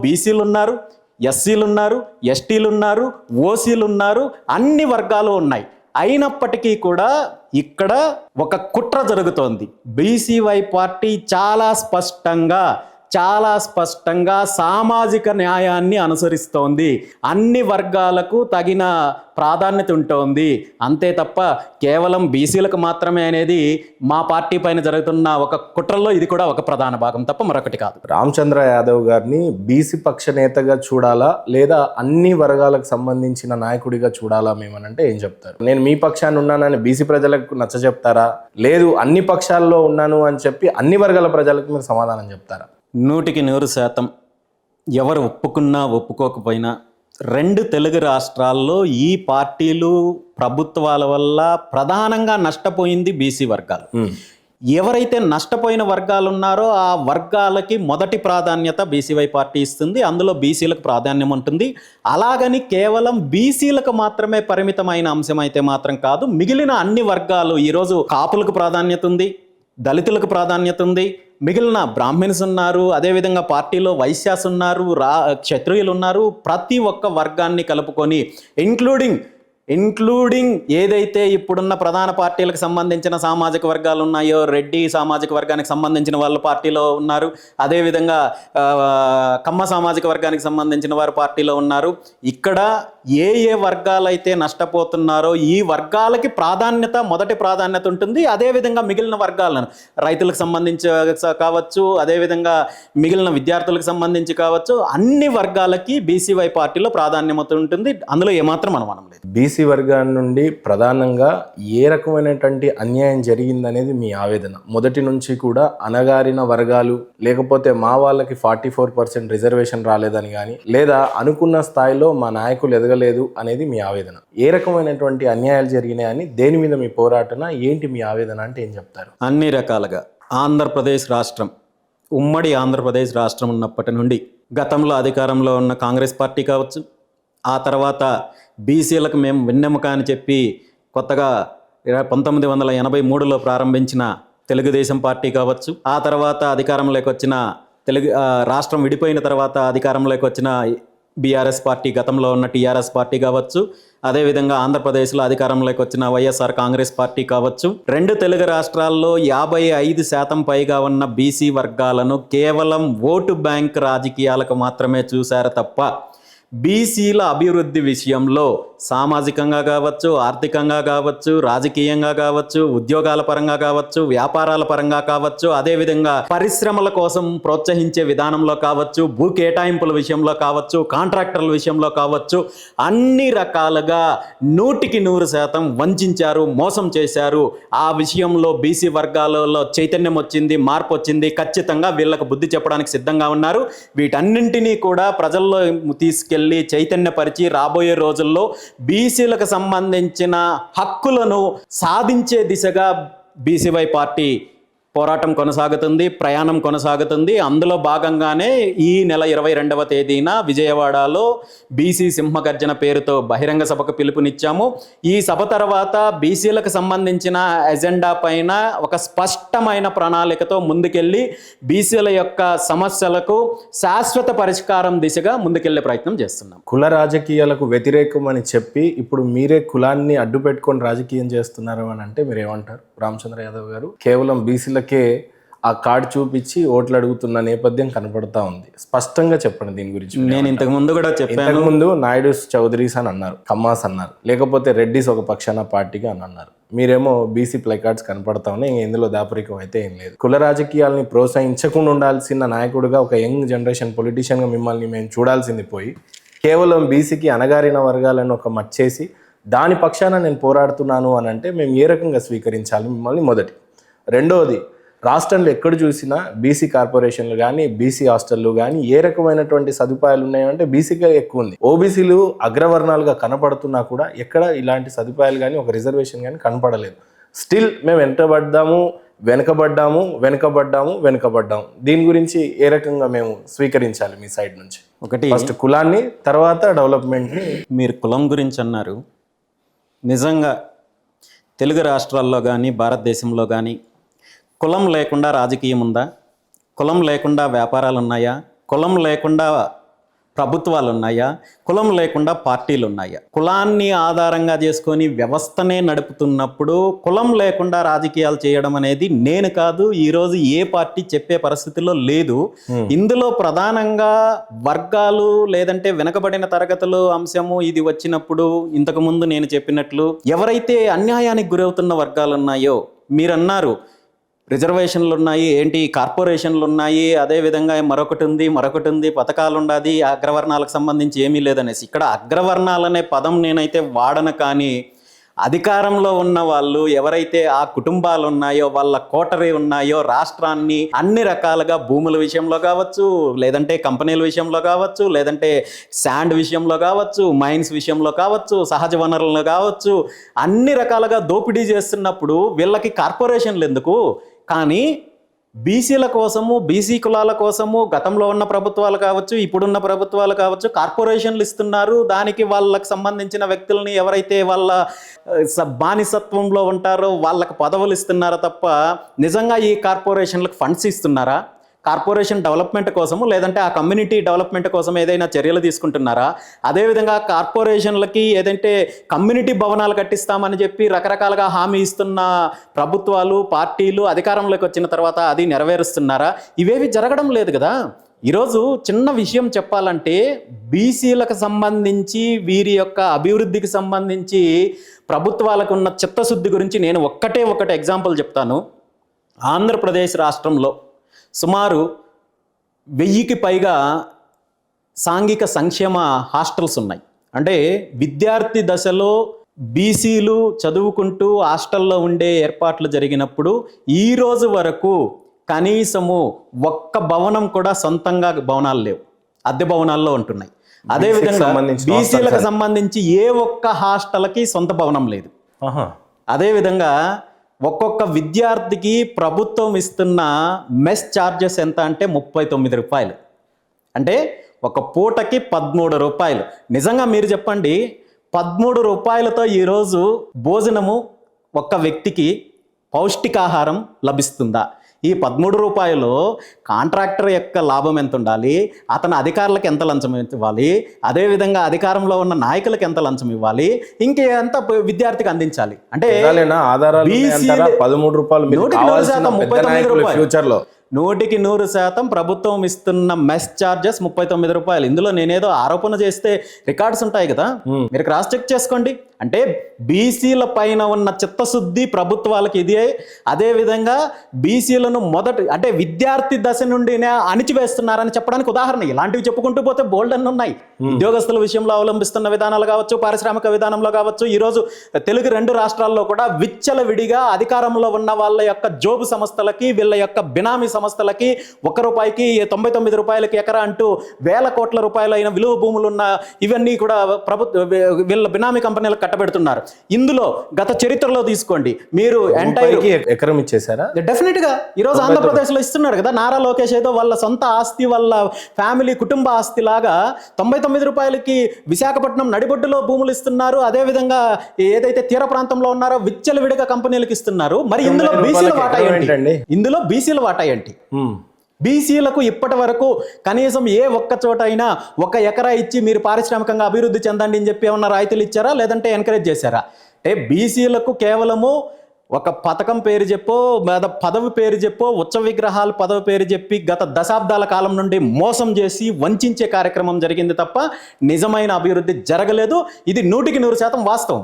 బీసీలు ఉన్నారు, ఎస్సీలు ఉన్నారు, ఎస్టీలు ఉన్నారు, ఓసీలు ఉన్నారు, అన్ని వర్గాలు ఉన్నాయి. అయినప్పటికీ కూడా ఇక్కడ ఒక కుట్ర జరుగుతోంది. బీసీవై పార్టీ చాలా స్పష్టంగా సామాజిక న్యాయాన్ని అనుసరిస్తోంది. అన్ని వర్గాలకు తగిన ప్రాధాన్యత ఉంటుంది. అంతే తప్ప కేవలం బీసీలకు మాత్రమే అనేది మా పార్టీ పైన జరుగుతున్న ఒక కుట్రలో ఇది కూడా ఒక ప్రధాన భాగం తప్ప మరొకటి కాదు. రామచంద్ర యాదవ్ గారిని బీసీ పక్ష నేతగా చూడాలా లేదా అన్ని వర్గాలకు సంబంధించిన నాయకుడిగా చూడాలా మేమనంటే ఏం చెప్తారు? నేను మీ పక్షాన్ని ఉన్నానని బీసీ ప్రజలకు నచ్చ చెప్తారా, లేదు అన్ని పక్షాల్లో ఉన్నాను అని చెప్పి అన్ని వర్గాల ప్రజలకు మీరు సమాధానం చెప్తారా? 100% ఎవరు ఒప్పుకున్నా ఒప్పుకోకపోయినా 2 తెలుగు రాష్ట్రాల్లో ఈ పార్టీలు ప్రభుత్వాల వల్ల ప్రధానంగా నష్టపోయింది బీసీ వర్గాలు. ఎవరైతే నష్టపోయిన వర్గాలు ఉన్నారో ఆ వర్గాలకి మొదటి ప్రాధాన్యత బీసీవై పార్టీ ఇస్తుంది. అందులో బీసీలకు ప్రాధాన్యం ఉంటుంది. అలాగని కేవలం బీసీలకు మాత్రమే పరిమితమైన అంశం అయితే మాత్రం కాదు. మిగిలిన అన్ని వర్గాలు, ఈరోజు కాపులకు ప్రాధాన్యత ఉంది, దళితులకు ప్రాధాన్యత ఉంది, మిగిలిన బ్రాహ్మణ్స్ ఉన్నారు, అదేవిధంగా పార్టీలో వైశ్యాస్ ఉన్నారు, క్షత్రియులు ఉన్నారు. ప్రతి ఒక్క వర్గాన్ని కలుపుకొని ఇంక్లూడింగ్ ఏదైతే ఇప్పుడున్న ప్రధాన పార్టీలకు సంబంధించిన సామాజిక వర్గాలు ఉన్నాయో, రెడ్డి సామాజిక వర్గానికి సంబంధించిన వాళ్ళు పార్టీలో ఉన్నారు, అదేవిధంగా కమ్మ సామాజిక వర్గానికి సంబంధించిన వారు పార్టీలో ఉన్నారు. ఇక్కడ ఏ వర్గాలైతే నష్టపోతున్నారో ఈ వర్గాలకి మొదటి ప్రాధాన్యత ఉంటుంది. అదేవిధంగా మిగిలిన వర్గాలను, రైతులకు సంబంధించి కావచ్చు, అదేవిధంగా మిగిలిన విద్యార్థులకు సంబంధించి కావచ్చు, అన్ని వర్గాలకి బీసీవై పార్టీలో ప్రాధాన్యత ఉంటుంది. అందులో ఏమాత్రం అనుమానం లేదు. బీసీ వర్గాల నుండి ప్రధానంగా ఏ రకమైనటువంటి అన్యాయం జరిగిందనేది మీ ఆవేదన? మొదటి నుంచి కూడా అణగారిన వర్గాలు, లేకపోతే మా వాళ్ళకి 44% రిజర్వేషన్ రాలేదని కానీ, లేదా అనుకున్న స్థాయిలో మా నాయకులు ఎదగలేదు అనేది మీ ఆవేదన. ఏ రకమైనటువంటి అన్యాయాలు జరిగినాయని, దేని మీద మీ పోరాటన ఏంటి, మీ ఆవేదన అంటే ఏం చెప్తారు? అన్ని రకాలుగా ఆంధ్రప్రదేశ్ రాష్ట్రం, ఉమ్మడి ఆంధ్రప్రదేశ్ రాష్ట్రం ఉన్నప్పటి నుండి గతంలో అధికారంలో ఉన్న కాంగ్రెస్ పార్టీ కావచ్చు, ఆ తర్వాత బీసీలకు మేము వెన్నెముక అని చెప్పి కొత్తగా 1983లో ప్రారంభించిన తెలుగుదేశం పార్టీ కావచ్చు, ఆ తర్వాత అధికారంలోకి వచ్చిన రాష్ట్రం విడిపోయిన తర్వాత అధికారంలోకి వచ్చిన బీఆర్ఎస్ పార్టీ, గతంలో ఉన్న టీఆర్ఎస్ పార్టీ కావచ్చు, అదేవిధంగా ఆంధ్రప్రదేశ్లో అధికారంలోకి వచ్చిన వైఎస్ఆర్ కాంగ్రెస్ పార్టీ కావచ్చు, 2 తెలుగు రాష్ట్రాల్లో 55% పైగా ఉన్న బీసీ వర్గాలను కేవలం ఓటు బ్యాంక్ రాజకీయాలకు మాత్రమే చూశారు తప్ప బీసీల అభివృద్ధి విషయంలో సామాజికంగా కావచ్చు, ఆర్థికంగా కావచ్చు, రాజకీయంగా కావచ్చు, ఉద్యోగాల పరంగా కావచ్చు, వ్యాపారాల పరంగా కావచ్చు, అదేవిధంగా పరిశ్రమల కోసం ప్రోత్సహించే విధానంలో కావచ్చు, భూ కేటాయింపుల విషయంలో కావచ్చు, కాంట్రాక్టర్ల విషయంలో కావచ్చు, అన్ని రకాలుగా 100% వంచారు, మోసం చేశారు. ఆ విషయంలో బీసీ వర్గాలలో చైతన్యం వచ్చింది, మార్పు వచ్చింది. ఖచ్చితంగా వీళ్ళకు బుద్ధి చెప్పడానికి సిద్ధంగా ఉన్నారు. వీటన్నింటినీ కూడా ప్రజల్లో తీసుకెళ్ళి చైతన్యపరిచి రాబోయే రోజుల్లో బీసీలకు సంబంధించిన హక్కులను సాధించే దిశగా బీసీవై పార్టీ పోరాటం కొనసాగుతుంది, ప్రయాణం కొనసాగుతుంది. అందులో భాగంగానే ఈ నెల 22వ తేదీన విజయవాడలో బీసీ సింహగర్జన పేరుతో బహిరంగ సభకు పిలుపునిచ్చాము. ఈ సభ తర్వాత బీసీలకు సంబంధించిన ఎజెండా పైన ఒక స్పష్టమైన ప్రణాళికతో ముందుకెళ్ళి బీసీల యొక్క సమస్యలకు శాశ్వత పరిష్కారం దిశగా ముందుకెళ్లే ప్రయత్నం చేస్తున్నాం. కుల రాజకీయాలకు వ్యతిరేకం అని చెప్పి ఇప్పుడు మీరే కులాన్ని అడ్డు పెట్టుకొని రాజకీయం చేస్తున్నారు అని అంటే మీరు ఏమంటారు రామచంద్ర యాదవ్ గారు? కేవలం బీసీలకే ఆ కార్డు చూపించి ఓట్లు అడుగుతున్న నేపథ్యం కనపడతా ఉంది. స్పష్టంగా చెప్పండి దీని గురించి. నేను ఇంతకు ముందు కూడా చెప్పాను. ఇంతకుముందు నాయుడు చౌదరీస్ అని అన్నారు, కమ్మాస్ అన్నారు, లేకపోతే రెడ్డిస్ ఒక పక్షాన పార్టీగా అని అన్నారు. మీరేమో బీసీ ప్లే కార్డ్స్ కనపడతా ఉన్నాయి. ఇందులో దాపరికం అయితే ఏం లేదు. కుల రాజకీయాలని ప్రోత్సహించకుండా ఉండాల్సిన నాయకుడిగా, ఒక యంగ్ జనరేషన్ పొలిటీషియన్గా మిమ్మల్ని మేము చూడాల్సింది పోయి కేవలం బీసీకి అణగారిన వర్గాలను ఒక మచ్చేసి దాని పక్షాన నేను పోరాడుతున్నాను అని అంటే మేము ఏ రకంగా స్వీకరించాలి మిమ్మల్ని? మొదటి. రెండవది, రాష్ట్రంలో ఎక్కడ చూసినా బీసీ కార్పొరేషన్లు కానీ, బీసీ హాస్టళ్ళు కానీ ఏ రకమైనటువంటి సదుపాయాలు ఉన్నాయంటే బీసీగా ఎక్కువ ఉంది. ఓబీసీలు అగ్రవర్ణాలుగా కనపడుతున్నా కూడా ఎక్కడ ఇలాంటి సదుపాయాలు కానీ, ఒక రిజర్వేషన్ కానీ కనపడలేదు. స్టిల్ మేము వెనుకబడ్డాము. దీని గురించి ఏ రకంగా మేము స్వీకరించాలి మీ సైడ్ నుంచి? ఒకటి, ఫస్ట్ కులాన్ని, తర్వాత డెవలప్మెంట్ని. మీరు కులం గురించి అన్నారు. నిజంగా తెలుగు రాష్ట్రాల్లో కానీ, భారతదేశంలో కానీ కులం లేకుండా రాజకీయం ఉందా? కులం లేకుండా వ్యాపారాలు ఉన్నాయా? కులం లేకుండా ప్రభుత్వాలు ఉన్నాయా? కులం లేకుండా పార్టీలు ఉన్నాయా? కులాన్ని ఆధారంగా చేసుకొని వ్యవస్థనే నడుపుతున్నప్పుడు కులం లేకుండా రాజకీయాలు చేయడం అనేది నేను కాదు, ఈరోజు ఏ పార్టీ చెప్పే పరిస్థితిలో లేదు. ఇందులో ప్రధానంగా వర్గాలు లేదంటే వెనకబడిన తరగతులు అంశము ఇది వచ్చినప్పుడు ఇంతకుముందు నేను చెప్పినట్లు ఎవరైతే అన్యాయానికి గురవుతున్న వర్గాలు ఉన్నాయో, మీరన్నారు రిజర్వేషన్లు ఉన్నాయి, ఏంటి కార్పొరేషన్లు ఉన్నాయి, అదేవిధంగా మరొకటి ఉంది, పథకాలు ఉండాది, అగ్రవర్ణాలకు సంబంధించి ఏమీ లేదనేసి. ఇక్కడ అగ్రవర్ణాలనే పదం నేనైతే వాడను, కానీ అధికారంలో ఉన్న వాళ్ళు ఎవరైతే ఆ కుటుంబాలు ఉన్నాయో, వాళ్ళ కోటరీ ఉన్నాయో, రాష్ట్రాన్ని అన్ని రకాలుగా భూముల విషయంలో కావచ్చు, లేదంటే కంపెనీల విషయంలో కావచ్చు, లేదంటే శాండ్ విషయంలో కావచ్చు, మైన్స్ విషయంలో కావచ్చు, సహజ వనరులను కావచ్చు, అన్ని రకాలుగా దోపిడీ చేస్తున్నప్పుడు వీళ్ళకి కార్పొరేషన్లు ఎందుకు? కానీ బీసీల కోసము, బీసీ కులాల కోసము గతంలో ఉన్న ప్రభుత్వాలు కావచ్చు, ఇప్పుడున్న ప్రభుత్వాలు కావచ్చు కార్పొరేషన్లు ఇస్తున్నారు. దానికి వాళ్ళకి సంబంధించిన వ్యక్తుల్ని ఎవరైతే వాళ్ళ బానిసత్వంలో ఉంటారో వాళ్ళకి పదవులు ఇస్తున్నారో తప్ప నిజంగా ఈ కార్పొరేషన్లకు ఫండ్స్ ఇస్తున్నారా? కార్పొరేషన్ డెవలప్మెంట్ కోసము లేదంటే ఆ కమ్యూనిటీ డెవలప్మెంట్ కోసం ఏదైనా చర్యలు తీసుకుంటున్నారా? అదేవిధంగా కార్పొరేషన్లకి ఏదంటే కమ్యూనిటీ భవనాలు కట్టిస్తామని చెప్పి రకరకాలుగా హామీ ఇస్తున్న ప్రభుత్వాలు, పార్టీలు అధికారంలోకి వచ్చిన తర్వాత అది నెరవేరుస్తున్నారా? ఇవేవి జరగడం లేదు కదా. ఈరోజు చిన్న విషయం చెప్పాలంటే బీసీలకు సంబంధించి వీరి యొక్క అభివృద్ధికి సంబంధించి ప్రభుత్వాలకు ఉన్న చిత్తశుద్ధి గురించి నేను ఒకటే ఎగ్జాంపుల్ చెప్తాను. ఆంధ్రప్రదేశ్ రాష్ట్రంలో సుమారు 1000కి పైగా సాంఘిక సంక్షేమ హాస్టల్స్ ఉన్నాయి. అంటే విద్యార్థి దశలో బీసీలు చదువుకుంటూ హాస్టల్లో ఉండే ఏర్పాట్లు జరిగినప్పుడు ఈ రోజు వరకు కనీసము ఒక్క భవనం కూడా సొంతంగా భవనాలు లేవు, అద్దె భవనాల్లో ఉంటున్నాయి. అదేవిధంగా బీసీలకు సంబంధించి ఏ ఒక్క హాస్టల్కి సొంత భవనం లేదు. అదేవిధంగా ఒక్కొక్క విద్యార్థికి ప్రభుత్వం ఇస్తున్న మెస్ ఛార్జెస్ ఎంత అంటే 39 రూపాయలు. అంటే ఒక పూటకి 13 రూపాయలు. నిజంగా మీరు చెప్పండి, 13 రూపాయలతో ఈరోజు భోజనము ఒక్క వ్యక్తికి పౌష్టికాహారం లభిస్తుందా? ఈ 13 రూపాయలు కాంట్రాక్టర్ యొక్క లాభం ఎంత ఉండాలి, అతని అధికారులకు ఎంత లంచం ఇవ్వాలి, అదేవిధంగా అధికారంలో ఉన్న నాయకులకు ఎంత లంచం ఇవ్వాలి, ఇంకెంత విద్యార్థికి అందించాలి? అంటే 13 రూపాయలు 39 రూపాయలు. 100% ప్రభుత్వం ఇస్తున్న మెస్ ఛార్జెస్ 39 రూపాయలు. ఇందులో నేనేదో ఆరోపణ చేస్తే రికార్డ్స్ ఉంటాయి కదా, మీరు క్రాస్ చెక్ చేసుకోండి. అంటే బీసీల పైన ఉన్న చిత్తశుద్ధి ప్రభుత్వాలకు ఇదే. అదేవిధంగా బీసీలను అంటే విద్యార్థి దశ నుండినే అణిచివేస్తున్నారని చెప్పడానికి ఉదాహరణ ఇలాంటివి చెప్పుకుంటూ పోతే బోల్డ్ అన్ని ఉన్నాయి. ఉద్యోగస్తుల విషయంలో అవలంబిస్తున్న విధానాలు కావచ్చు, పారిశ్రామిక విధానంలో కావచ్చు, ఈరోజు తెలుగు 2 రాష్ట్రాల్లో కూడా విచ్చలవిడిగా అధికారంలో ఉన్న వాళ్ళ యొక్క జోబు సంస్థలకి, వీళ్ళ యొక్క బినామీ సంస్థలకి 1 రూపాయికి 99 రూపాయలకి ఎకరా అంటూ వేల కోట్ల రూపాయలైన విలువ భూములున్న ఇవన్నీ కూడా వీళ్ళ బినామీ కంపెనీలకు కట్టబెడుతున్నారు. ఇందులో గత చరిత్రలో తీసుకోండి, మీరు ఎకరం ఇచ్చేసారా? డెఫినెట్ గా ఈరోజు ఆంధ్రప్రదేశ్ లో ఇస్తున్నారు కదా. నారా లోకేష్ ఏదో వాళ్ళ సొంత ఆస్తి, వాళ్ళ ఫ్యామిలీ కుటుంబ ఆస్తి లాగా 99 రూపాయలకి విశాఖపట్నం నడిబొడ్డులో భూములు ఇస్తున్నారు. అదేవిధంగా ఏదైతే తీర ప్రాంతంలో ఉన్నారో విచ్చలవిడిగా కంపెనీలకు ఇస్తున్నారు. మరి ఇందులో బీసీల వాటా ఏంటి? ఇందులో బీసీల వాటా ఏంటి? బీసీలకు ఇప్పటి వరకు కనీసం ఏ ఒక్క చోట అయినా 1 ఎకరా ఇచ్చి మీరు పారిశ్రామికంగా అభివృద్ధి చెందండి అని చెప్పి ఏమన్నా రాయితీలు ఇచ్చారా, లేదంటే ఎంకరేజ్ చేశారా? అంటే బీసీలకు కేవలము ఒక పథకం పేరు చెప్పో, పదవి పేరు చెప్పో, ఉత్సవ విగ్రహాలు పదవి పేరు చెప్పి గత దశాబ్దాల కాలం నుండి మోసం చేసి వంచే కార్యక్రమం జరిగింది తప్ప నిజమైన అభివృద్ధి జరగలేదు. ఇది 100% వాస్తవం.